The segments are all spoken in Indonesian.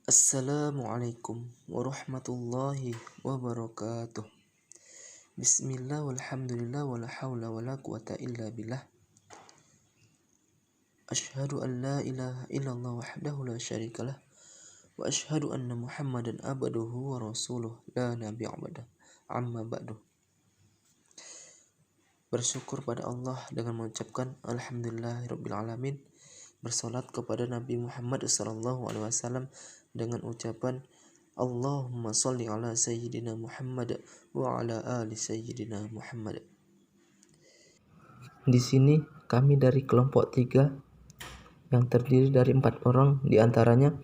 Assalamualaikum warahmatullahi wabarakatuh. Bismillah walhamdulillah wala hawla wala quwata illa billah. Asyhadu an la ilaha illallah wahdahu la syarikalah wa asyhadu anna Muhammadan abduhu wa rasuluh la nabiyya ba'dah. Amma ba'du. Bersyukur pada Allah dengan mengucapkan alhamdulillahirabbil alamin. Bersolat kepada Nabi Muhammad sallallahu alaihi wasallam dengan ucapan Allahumma sholli ala sayyidina Muhammad wa ala ali sayyidina Muhammad. Di sini kami dari kelompok 3 yang terdiri dari 4 orang, di antaranya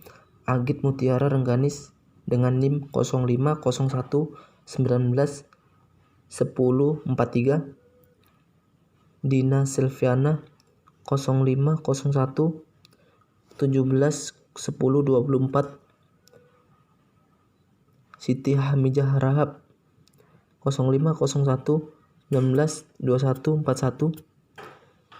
Agit Mutiara Rengganis dengan NIM 0501191043, Dina Silviana 0501171024, Siti Hamijah Rahab 0501192141,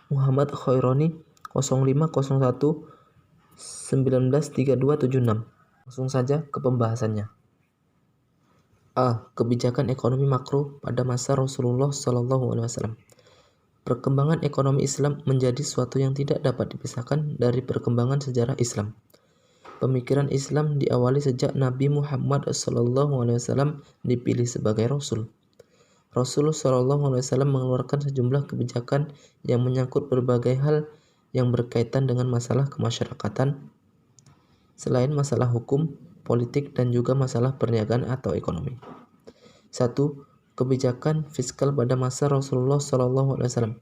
Muhammad Khaironi 0501193276. Langsung saja ke pembahasannya. A. Kebijakan ekonomi makro pada masa Rasulullah SAW. Perkembangan ekonomi Islam menjadi suatu yang tidak dapat dipisahkan dari perkembangan sejarah Islam. Pemikiran Islam diawali sejak Nabi Muhammad SAW dipilih sebagai Rasul. Rasulullah SAW mengeluarkan sejumlah kebijakan yang menyangkut berbagai hal yang berkaitan dengan masalah kemasyarakatan, selain masalah hukum, politik, dan juga masalah perniagaan atau ekonomi. 1. Kebijakan fiskal pada masa Rasulullah SAW.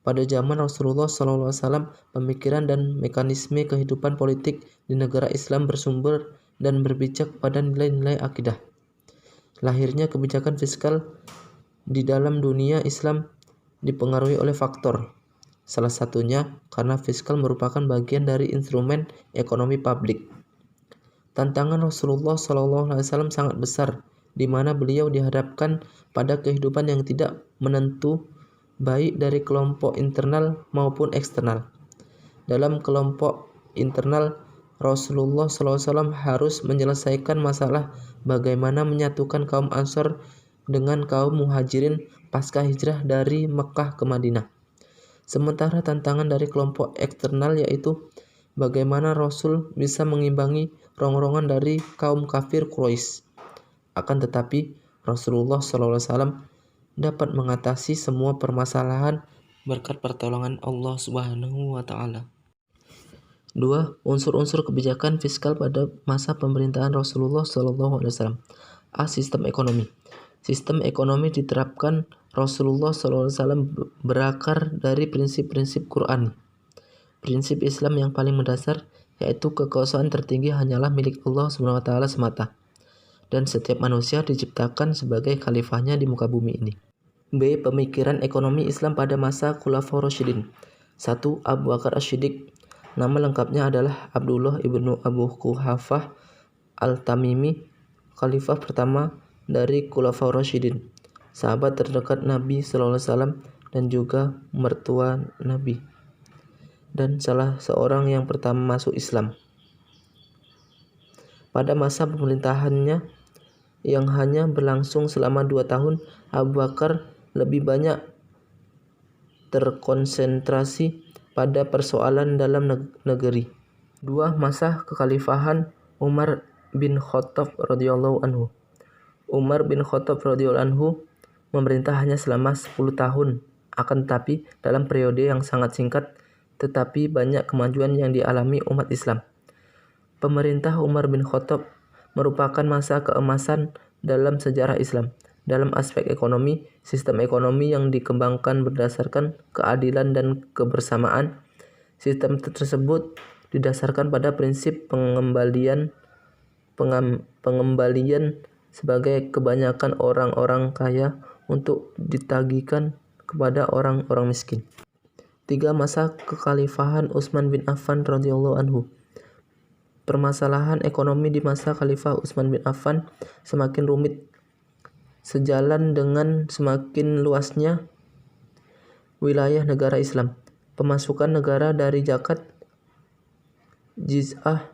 Pada zaman Rasulullah SAW, pemikiran dan mekanisme kehidupan politik di negara Islam bersumber dan berpijak pada nilai-nilai akidah. Lahirnya kebijakan fiskal di dalam dunia Islam dipengaruhi oleh faktor. Salah satunya karena fiskal merupakan bagian dari instrumen ekonomi publik. Tantangan Rasulullah SAW sangat besar, di mana beliau dihadapkan pada kehidupan yang tidak menentu, baik dari kelompok internal maupun eksternal. Dalam kelompok internal, Rasulullah SAW harus menyelesaikan masalah bagaimana menyatukan kaum Ansor dengan kaum Muhajirin pasca hijrah dari Mekah ke Madinah. Sementara tantangan dari kelompok eksternal yaitu bagaimana Rasul bisa mengimbangi rongrongan dari kaum kafir Quraisy. Akan tetapi, Rasulullah SAW dapat mengatasi semua permasalahan berkat pertolongan Allah Subhanahu wa taala. 2. Unsur-unsur kebijakan fiskal pada masa pemerintahan Rasulullah SAW. A. Sistem ekonomi. Sistem ekonomi diterapkan Rasulullah SAW berakar dari prinsip-prinsip Qur'ani. Prinsip Islam yang paling mendasar yaitu kekuasaan tertinggi hanyalah milik Allah SWT semata, dan setiap manusia diciptakan sebagai khalifahnya di muka bumi ini. B. Pemikiran ekonomi Islam pada masa Khulafaur Rasyidin. 1. Abu Bakar As-Siddiq. Nama lengkapnya adalah Abdullah ibnu Abu Quhafah Al-Tamimi, khalifah pertama dari Khulafaur Rasyidin, sahabat terdekat Nabi SAW dan juga mertua Nabi, dan salah seorang yang pertama masuk Islam. Pada masa pemerintahannya yang hanya berlangsung selama 2 tahun, Abu Bakar lebih banyak terkonsentrasi pada persoalan dalam negeri. 2. Masa kekhalifahan Umar bin Khattab radhiyallahu anhu. Umar bin Khattab radhiyallahu anhu memerintah hanya selama 10 tahun, akan tetapi dalam periode yang sangat singkat tetapi banyak kemajuan yang dialami umat Islam. Pemerintah Umar bin Khattab merupakan masa keemasan dalam sejarah Islam. Dalam aspek ekonomi, sistem ekonomi yang dikembangkan berdasarkan keadilan dan kebersamaan. Sistem tersebut didasarkan pada prinsip pengembalian sebagai kebanyakan orang-orang kaya untuk ditagihkan kepada orang-orang miskin. 3. Masa kekhalifahan Utsman bin Affan radhiyallahu anhu. Permasalahan ekonomi di masa Khalifah Utsman bin Affan semakin rumit sejalan dengan semakin luasnya wilayah negara Islam. Pemasukan negara dari zakat, jiz'ah,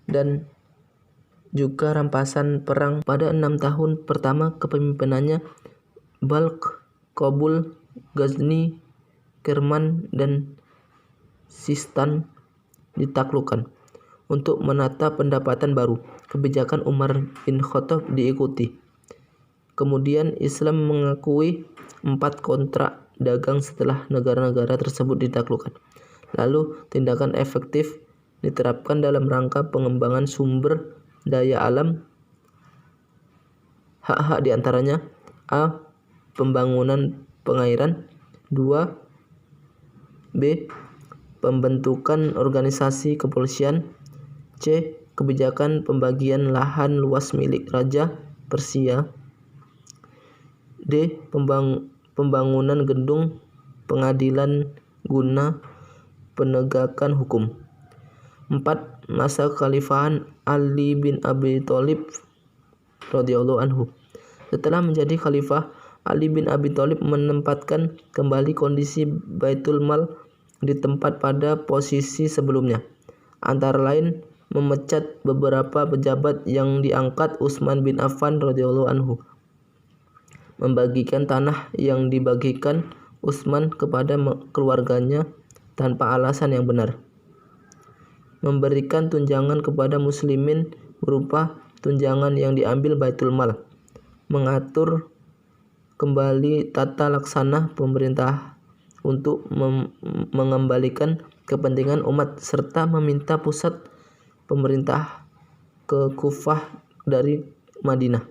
dan juga rampasan perang pada 6 tahun pertama kepemimpinannya. Balkh, Kabul, Ghazni, Kerman, dan Sistan ditaklukkan. Untuk menata pendapatan baru, kebijakan Umar bin Khattab diikuti. Kemudian Islam mengakui 4 kontrak dagang setelah negara-negara tersebut ditaklukkan. Lalu tindakan efektif diterapkan dalam rangka pengembangan sumber daya alam. Hak-hak diantaranya: A. Pembangunan pengairan. 2. B. Pembentukan organisasi kepolisian. C. Kebijakan pembagian lahan luas milik Raja Persia. D. Pembangunan gedung pengadilan guna penegakan hukum. 4. Masa kekhalifahan Ali bin Abi Thalib radhiyallahu anhu. Setelah menjadi khalifah, Ali bin Abi Thalib menempatkan kembali kondisi Baitul Mal di tempat pada posisi sebelumnya. Antara lain, memecat beberapa pejabat yang diangkat Utsman bin Affan radhiyallahu anhu, membagikan tanah yang dibagikan Utsman kepada keluarganya tanpa alasan yang benar, memberikan tunjangan kepada muslimin berupa tunjangan yang diambil Baitul Mal, mengatur kembali tata laksana pemerintah untuk mengembalikan kepentingan umat, serta meminta pusat pemerintah ke Kufah dari Madinah.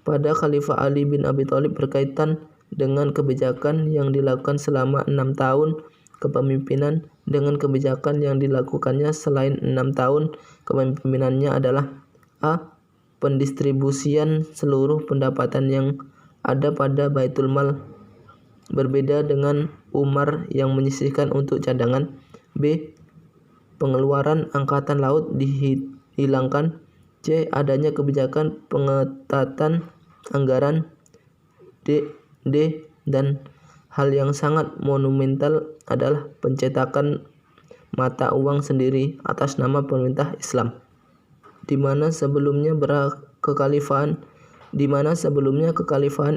Pada Khalifah Ali bin Abi Thalib berkaitan dengan kebijakan yang dilakukan selama 6 tahun kepemimpinan dengan kebijakan yang dilakukannya selain 6 tahun kepemimpinannya adalah: A. Pendistribusian seluruh pendapatan yang ada pada Baitul Mal, berbeda dengan Umar yang menyisihkan untuk cadangan. B. Pengeluaran angkatan laut dihilangkan. C. Adanya kebijakan pengetatan anggaran. D. Dan hal yang sangat monumental adalah pencetakan mata uang sendiri atas nama pemerintah Islam, di mana sebelumnya kekhalifahan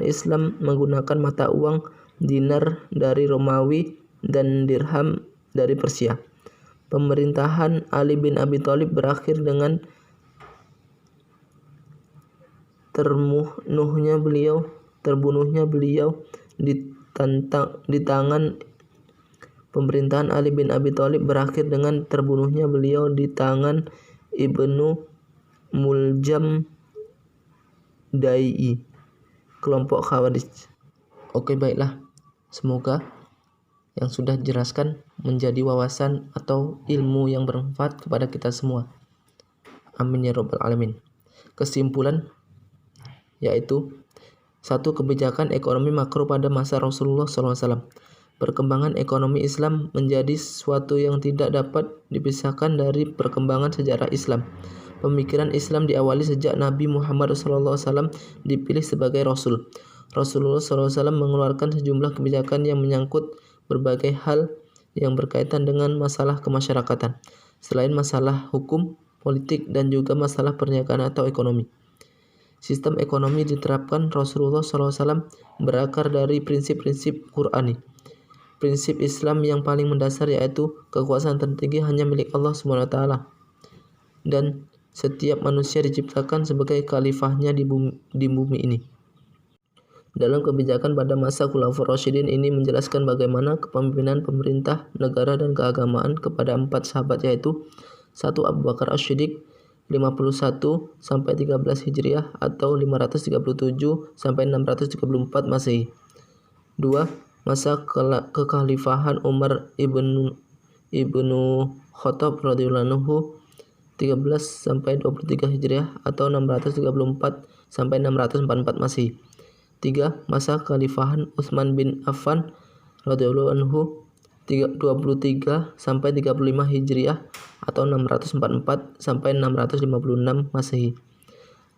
Islam menggunakan mata uang dinar dari Romawi dan dirham dari Persia. Pemerintahan Ali bin Abi Thalib berakhir dengan terbunuhnya beliau di tangan pemerintahan Ali bin Abi Thalib berakhir dengan terbunuhnya beliau di tangan Ibnu Muljam Dai, kelompok Khawarij. Oke, baiklah. Semoga yang sudah dijelaskan menjadi wawasan atau ilmu yang bermanfaat kepada kita semua. Amin ya rabbal alamin. Kesimpulan yaitu: 1. Kebijakan ekonomi makro pada masa Rasulullah SAW. Perkembangan ekonomi Islam menjadi sesuatu yang tidak dapat dipisahkan dari perkembangan sejarah Islam. Pemikiran Islam diawali sejak Nabi Muhammad SAW dipilih sebagai Rasul. Rasulullah SAW mengeluarkan sejumlah kebijakan yang menyangkut berbagai hal yang berkaitan dengan masalah kemasyarakatan, selain masalah hukum, politik, dan juga masalah perniagaan atau ekonomi. Sistem ekonomi diterapkan Rasulullah SAW berakar dari prinsip-prinsip Qur'ani. Prinsip Islam yang paling mendasar yaitu kekuasaan tertinggi hanya milik Allah SWT, dan setiap manusia diciptakan sebagai khalifahnya di bumi ini. Dalam kebijakan pada masa Khulafaur Rasyidin ini menjelaskan bagaimana kepemimpinan pemerintah, negara, dan keagamaan kepada 4 sahabat, yaitu 1. Abu Bakar As-Siddiq 51-13 Hijriah atau 537-634 Masehi. 2. Masa kekhalifahan Umar ibnu Khattab radhiyallahu anhu 13-23 Hijriah atau 634-644 Masehi. 3. Masa kekhalifahan Utsman bin Affan radhiyallahu anhu 23-35 Hijriah atau 644-656 Masehi.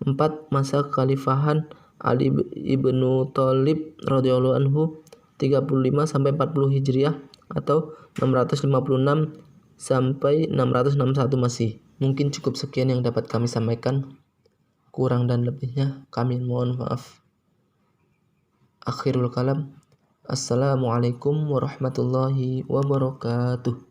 4. Masa kekhalifahan Ali ibnu Thalib radhiyallahu anhu 35-40 Hijriah atau 656-661 Masehi. Mungkin cukup sekian yang dapat kami sampaikan. Kurang dan lebihnya kami mohon maaf. Akhirul kalam. Assalamualaikum warahmatullahi wabarakatuh.